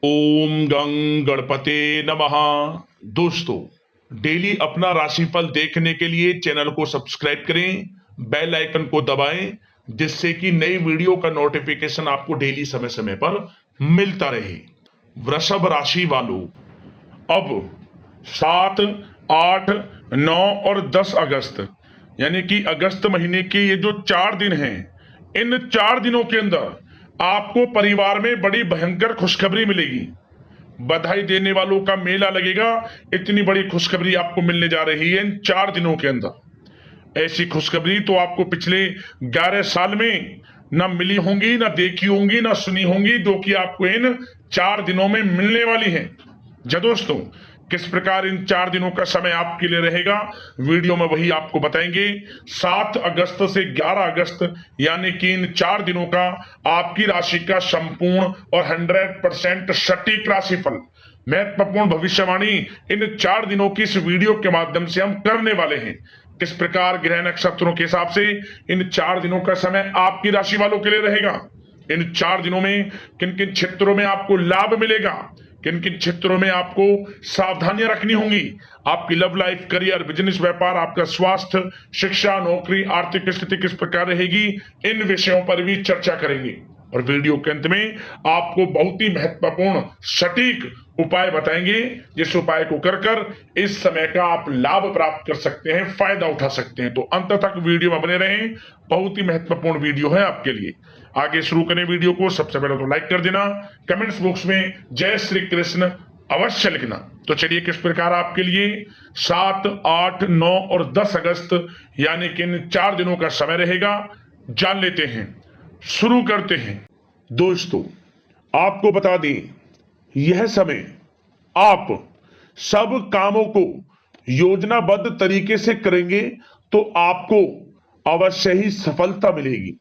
ओम गं गणपते नमः। दोस्तों, डेली अपना राशिफल देखने के लिए चैनल को सब्सक्राइब करें, बेल आइकन को दबाएं, जिससे कि नई वीडियो का नोटिफिकेशन आपको डेली समय समय पर मिलता रहे। वृषभ राशि वालों, अब 7, 8, 9 और 10 अगस्त यानी कि अगस्त महीने के ये जो 4 दिन हैं, इन 4 दिनों के अंदर आपको परिवार में बड़ी भयंकर खुशखबरी मिलेगी। बधाई देने वालों का मेला लगेगा। इतनी बड़ी खुशखबरी आपको मिलने जा रही है इन 4 दिनों के अंदर। ऐसी खुशखबरी तो आपको पिछले 11 साल में ना मिली होंगी, ना देखी होंगी, ना सुनी होंगी, जो कि आपको इन 4 दिनों में मिलने वाली है। जी दोस्तों, किस प्रकार इन 4 दिनों का समय आपके लिए रहेगा, वीडियो में वही आपको बताएंगे। 7 अगस्त से 11 अगस्त यानी कि इन 4 दिनों का आपकी राशि का संपूर्ण और 100% सटीक राशिफल, महत्वपूर्ण भविष्यवाणी इन 4 दिनों की इस वीडियो के माध्यम से हम करने वाले हैं। किस प्रकार ग्रह नक्षत्रों के हिसाब से इन 4 दिनों का समय आपकी राशि वालों के लिए रहेगा, इन 4 दिनों में किन किन क्षेत्रों में आपको लाभ मिलेगा, किन किन क्षेत्रों में आपको सावधानियां रखनी होंगी, आपकी लव लाइफ, करियर, बिजनेस, व्यापार, आपका स्वास्थ्य, शिक्षा, नौकरी, आर्थिक स्थिति किस प्रकार रहेगी, इन विषयों पर भी चर्चा करेंगे। और वीडियो के अंत में आपको बहुत ही महत्वपूर्ण सटीक उपाय बताएंगे, जिस उपाय को कर कर इस समय का आप लाभ प्राप्त कर सकते हैं, फायदा उठा सकते हैं। तो अंत तक वीडियो में बने रहें, बहुत ही महत्वपूर्ण वीडियो है आपके लिए। आगे शुरू करें वीडियो को। सबसे पहले तो लाइक कर देना, कमेंट्स बॉक्स में जय श्री कृष्ण अवश्य लिखना। तो चलिए, किस प्रकार आपके लिए 7, 8, 9 और 10 अगस्त यानी कि इन 4 दिनों का समय रहेगा, जान लेते हैं। शुरू करते हैं। दोस्तों, आपको बता दें, यह समय आप सब कामों को योजनाबद्ध तरीके से करेंगे तो आपको अवश्य ही सफलता मिलेगी।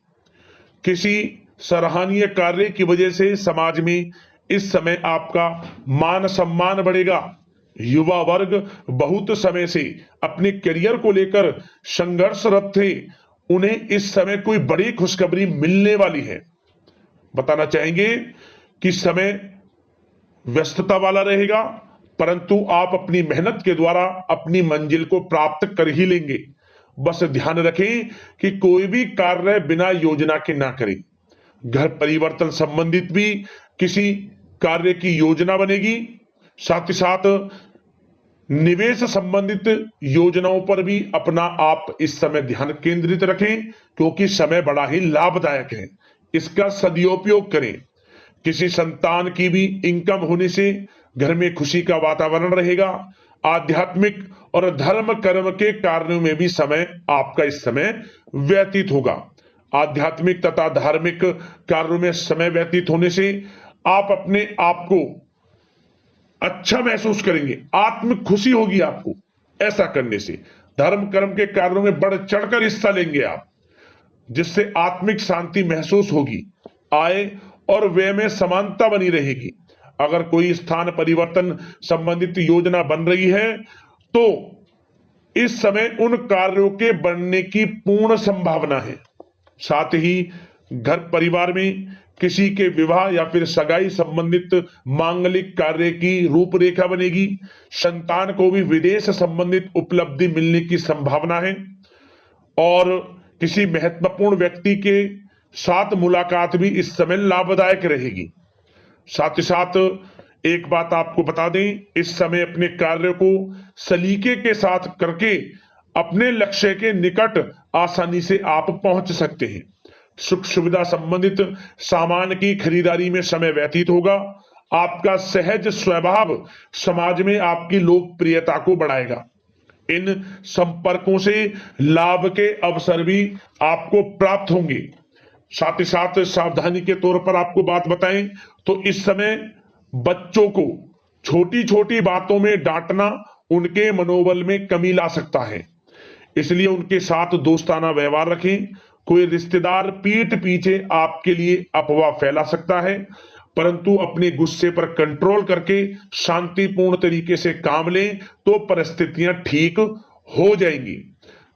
किसी सराहनीय कार्य की वजह से समाज में इस समय आपका मान सम्मान बढ़ेगा। युवा वर्ग बहुत समय से अपने करियर को लेकर संघर्षरत थे, उन्हें इस समय कोई बड़ी खुशखबरी मिलने वाली है। बताना चाहेंगे कि समय व्यस्तता वाला रहेगा, परंतु आप अपनी मेहनत के द्वारा अपनी मंजिल को प्राप्त कर ही लेंगे। बस ध्यान रखें कि कोई भी कार्य बिना योजना के ना करें। घर परिवर्तन संबंधित भी किसी कार्य की योजना बनेगी। साथ ही साथ निवेश संबंधित योजनाओं पर भी अपना आप इस समय ध्यान केंद्रित रखें, क्योंकि समय बड़ा ही लाभदायक है। इसका सदुपयोग करें। किसी संतान की भी इनकम होने से घर में खुशी का वातावरण रहेगा। आध्यात्मिक और धर्म कर्म के कार्यों में भी समय आपका इस समय व्यतीत होगा। आध्यात्मिक तथा धार्मिक कार्यों में समय व्यतीत होने से आप अपने आप को अच्छा महसूस करेंगे, आत्म खुशी होगी आपको। ऐसा करने से धर्म कर्म के कार्यों में बढ़ चढ़कर हिस्सा लेंगे आप, जिससे आत्मिक शांति महसूस होगी। आय और व्यय में समानता बनी रहेगी। अगर कोई स्थान परिवर्तन संबंधित योजना बन रही है तो इस समय उन कार्यों के बनने की पूर्ण संभावना है। साथ ही घर परिवार में किसी के विवाह या फिर सगाई संबंधित मांगलिक कार्य की रूपरेखा बनेगी। संतान को भी विदेश संबंधित उपलब्धि मिलने की संभावना है और किसी महत्वपूर्ण व्यक्ति के साथ मुलाकात भी इस समय लाभदायक रहेगी। साथ ही साथ एक बात आपको बता दें, इस समय अपने कार्य को सलीके के साथ करके अपने लक्ष्य के निकट आसानी से आप पहुंच सकते हैं। सुख सुविधा संबंधित सामान की खरीदारी में समय व्यतीत होगा। आपका सहज स्वभाव समाज में आपकी लोकप्रियता को बढ़ाएगा। इन संपर्कों से लाभ के अवसर भी आपको प्राप्त होंगे। साथ ही साथ सावधानी के तौर पर आपको बात बताएं तो इस समय बच्चों को छोटी छोटी बातों में डांटना उनके मनोबल में कमी ला सकता है, इसलिए उनके साथ दोस्ताना व्यवहार रखें। कोई रिश्तेदार पीठ पीछे आपके लिए अफवाह फैला सकता है, परंतु अपने गुस्से पर कंट्रोल करके शांतिपूर्ण तरीके से काम लें तो परिस्थितियां ठीक हो जाएंगी।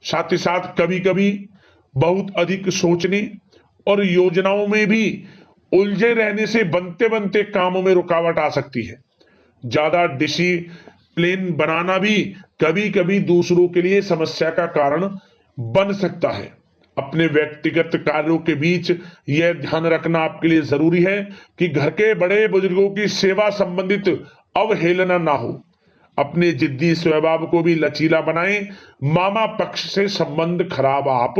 साथ ही साथ कभी कभी बहुत अधिक सोचने और योजनाओं में भी उलझे रहने से बनते बनते कामों में रुकावट आ सकती है। ज्यादा डिसिप्लिन बनाना भी कभी कभी दूसरों के लिए समस्या का कारण बन सकता है। अपने व्यक्तिगत कार्यों के बीच यह ध्यान रखना आपके लिए जरूरी है कि घर के बड़े बुजुर्गों की सेवा संबंधित अवहेलना ना हो। अपने जिद्दी स्वभाव को भी लचीला बनाएं। मामा पक्ष से संबंध खराब आप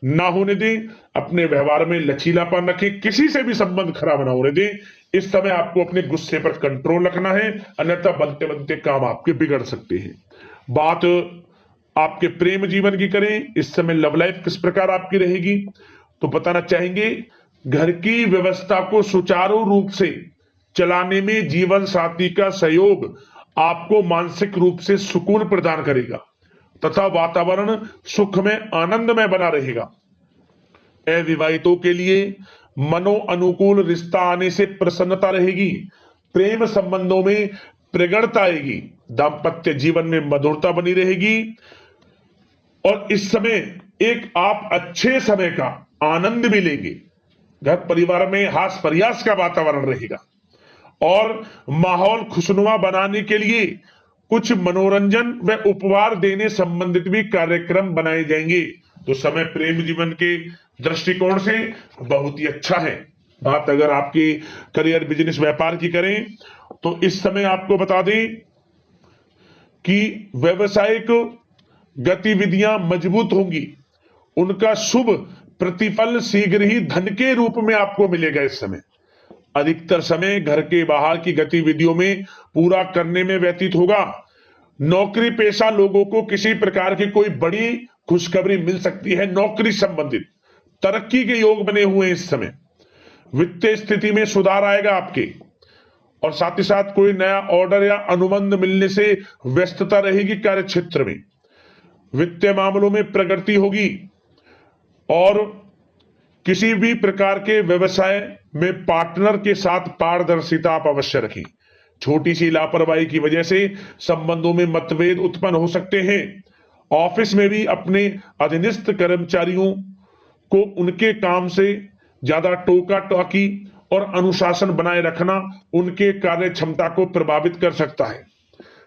ना होने दें। अपने व्यवहार में लचीलापन रखें, किसी से भी संबंध खराब ना होने दें। इस समय आपको अपने गुस्से पर कंट्रोल रखना है, अन्यथा बनते बनते काम आपके बिगड़ सकते हैं। बात आपके प्रेम जीवन की करें, इस समय लव लाइफ किस प्रकार आपकी रहेगी, तो बताना चाहेंगे घर की व्यवस्था को सुचारू रूप से चलाने में जीवन साथी का सहयोग आपको मानसिक रूप से सुकून प्रदान करेगा तथा वातावरण सुख में आनंदमय बना रहेगा। अविवाहितों के लिए मनो अनुकूल रिश्ता आने से प्रसन्नता रहेगी। प्रेम संबंधों में प्रगड़ता आएगी। दाम्पत्य जीवन में मधुरता बनी रहेगी और इस समय एक आप अच्छे समय का आनंद भी लेंगे। घर परिवार में हास प्रयास का वातावरण रहेगा और माहौल खुशनुमा बनाने के लिए कुछ मनोरंजन व उपहार देने संबंधित भी कार्यक्रम बनाए जाएंगे। तो समय प्रेम जीवन के दृष्टिकोण से बहुत ही अच्छा है। बात अगर आपकी करियर बिजनेस व्यापार की करें तो इस समय आपको बता दें कि व्यवसायिक गतिविधियां मजबूत होंगी। उनका शुभ प्रतिफल शीघ्र ही धन के रूप में आपको मिलेगा। इस समय अधिकतर समय घर के बाहर की गतिविधियों में पूरा करने में व्यतीत होगा। नौकरी पेशा लोगों को किसी प्रकार की कोई बड़ी खुशखबरी मिल सकती है। नौकरी संबंधित तरक्की के योग बने हुए हैं। इस समय वित्तीय स्थिति में सुधार आएगा आपके, और साथ ही साथ कोई नया ऑर्डर या अनुबंध मिलने से व्यस्तता रहेगी। कार्य क्षेत्र में वित्तीय मामलों में प्रगति होगी और किसी भी प्रकार के व्यवसाय में पार्टनर के साथ पारदर्शिता आप अवश्य रखें। छोटी सी लापरवाही की वजह से संबंधों में मतभेद उत्पन्न हो सकते हैं। ऑफिस में भी अपने अधीनस्थ कर्मचारियों को उनके काम से ज्यादा टोका टाकी और अनुशासन बनाए रखना उनके कार्य क्षमता को प्रभावित कर सकता है।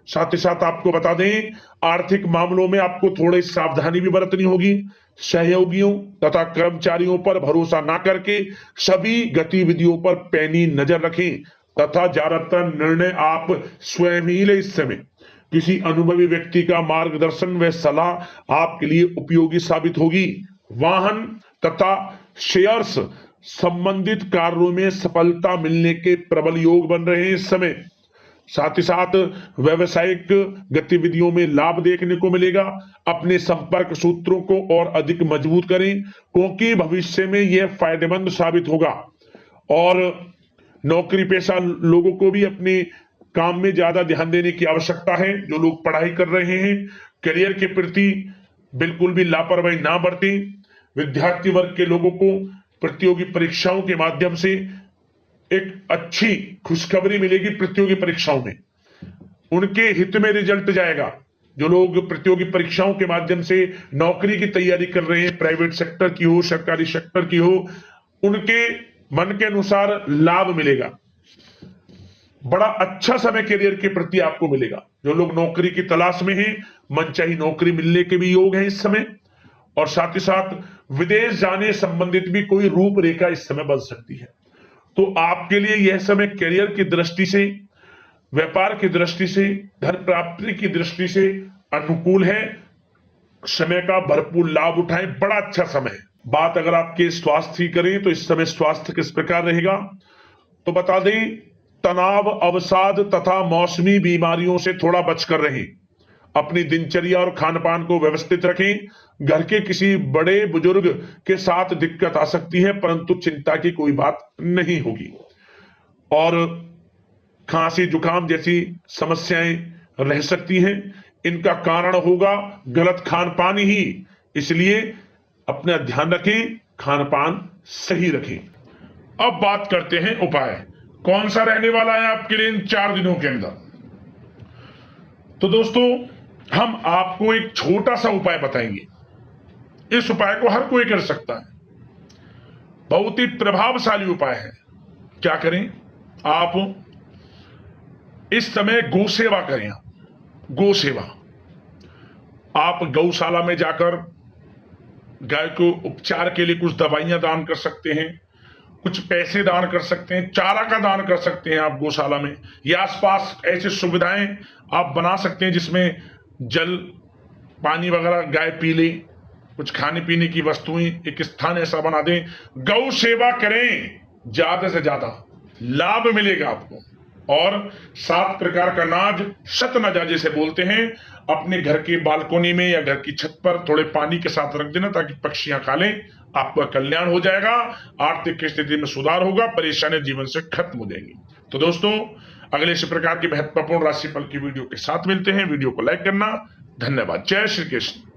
साथ ही साथ आपको बता दें, आर्थिक मामलों में आपको थोड़ी सावधानी भी बरतनी होगी। सहयोगियों तथा कर्मचारियों पर भरोसा ना करके सभी गतिविधियों पर पैनी नजर रखें तथा ज्यादातर निर्णय आप स्वयं ही लें। इस समय किसी अनुभवी व्यक्ति का मार्गदर्शन व सलाह आपके लिए उपयोगी साबित होगी। वाहन तथा शेयर्स संबंधित कार्यों में सफलता मिलने के प्रबल योग बन रहे हैं इस समय। साथ ही साथ व्यवसायिक गतिविधियों में लाभ देखने को मिलेगा। अपने संपर्क सूत्रों को और अधिक मजबूत करें क्योंकि भविष्य में यह फायदेमंद साबित होगा। और नौकरी पेशा लोगों को भी अपने काम में ज्यादा ध्यान देने की आवश्यकता है। जो लोग पढ़ाई कर रहे हैं, करियर के प्रति बिल्कुल भी लापरवाही ना बरतें। विद्यार्थी वर्ग के लोगों को प्रतियोगी परीक्षाओं के माध्यम से एक अच्छी खुशखबरी मिलेगी। प्रतियोगी परीक्षाओं में उनके हित में रिजल्ट जाएगा। जो लोग प्रतियोगी परीक्षाओं के माध्यम से नौकरी की तैयारी कर रहे हैं, प्राइवेट सेक्टर की हो, सरकारी सेक्टर की हो, उनके मन के अनुसार लाभ मिलेगा। बड़ा अच्छा समय करियर के प्रति आपको मिलेगा। जो लोग नौकरी की तलाश में हैं, मनचाही नौकरी मिलने के भी योग हैं इस समय। और साथ ही साथ विदेश जाने संबंधित भी कोई रूपरेखा इस समय बन सकती है। तो आपके लिए यह समय करियर की दृष्टि से, व्यापार की दृष्टि से, धन प्राप्ति की दृष्टि से अनुकूल है। समय का भरपूर लाभ उठाएं, बड़ा अच्छा समय है। बात अगर आपके स्वास्थ्य की करें तो इस समय स्वास्थ्य किस प्रकार रहेगा, तो बता दें तनाव, अवसाद तथा मौसमी बीमारियों से थोड़ा बचकर रहें। अपनी दिनचर्या और खान पान को व्यवस्थित रखें। घर के किसी बड़े बुजुर्ग के साथ दिक्कत आ सकती है, परंतु चिंता की कोई बात नहीं होगी। और खांसी जुकाम जैसी समस्याएं रह सकती हैं। इनका कारण होगा गलत खान पान ही, इसलिए अपना ध्यान रखें, खान पान सही रखें। अब बात करते हैं उपाय, कौन सा रहने वाला है आपके लिए इन 4 दिनों के अंदर। तो दोस्तों, हम आपको एक छोटा सा उपाय बताएंगे। इस उपाय को हर कोई कर सकता है, बहुत ही प्रभावशाली उपाय है। क्या करें, आप इस समय गौ सेवा करें। गौ सेवा, आप गौशाला में जाकर गाय को उपचार के लिए कुछ दवाइयां दान कर सकते हैं, कुछ पैसे दान कर सकते हैं, चारा का दान कर सकते हैं आप गौशाला में, या आसपास ऐसी सुविधाएं आप बना सकते हैं जिसमें जल पानी वगैरह गाय पी ले, कुछ खाने पीने की वस्तुएं, एक स्थान ऐसा बना दें। गौ सेवा करें, ज्यादा से ज्यादा लाभ मिलेगा आपको। और 7 प्रकार का अनाज, शतनजा जिसे बोलते हैं, अपने घर के बालकोनी में या घर की छत पर थोड़े पानी के साथ रख देना ताकि पक्षियां खा लें, आपका कल्याण हो जाएगा, आर्थिक स्थिति में सुधार होगा, परेशानियां जीवन से खत्म हो जाएंगी। तो दोस्तों, अगले इसी प्रकार की महत्वपूर्ण राशिफल की वीडियो के साथ मिलते हैं। वीडियो को लाइक करना। धन्यवाद। जय श्री कृष्ण।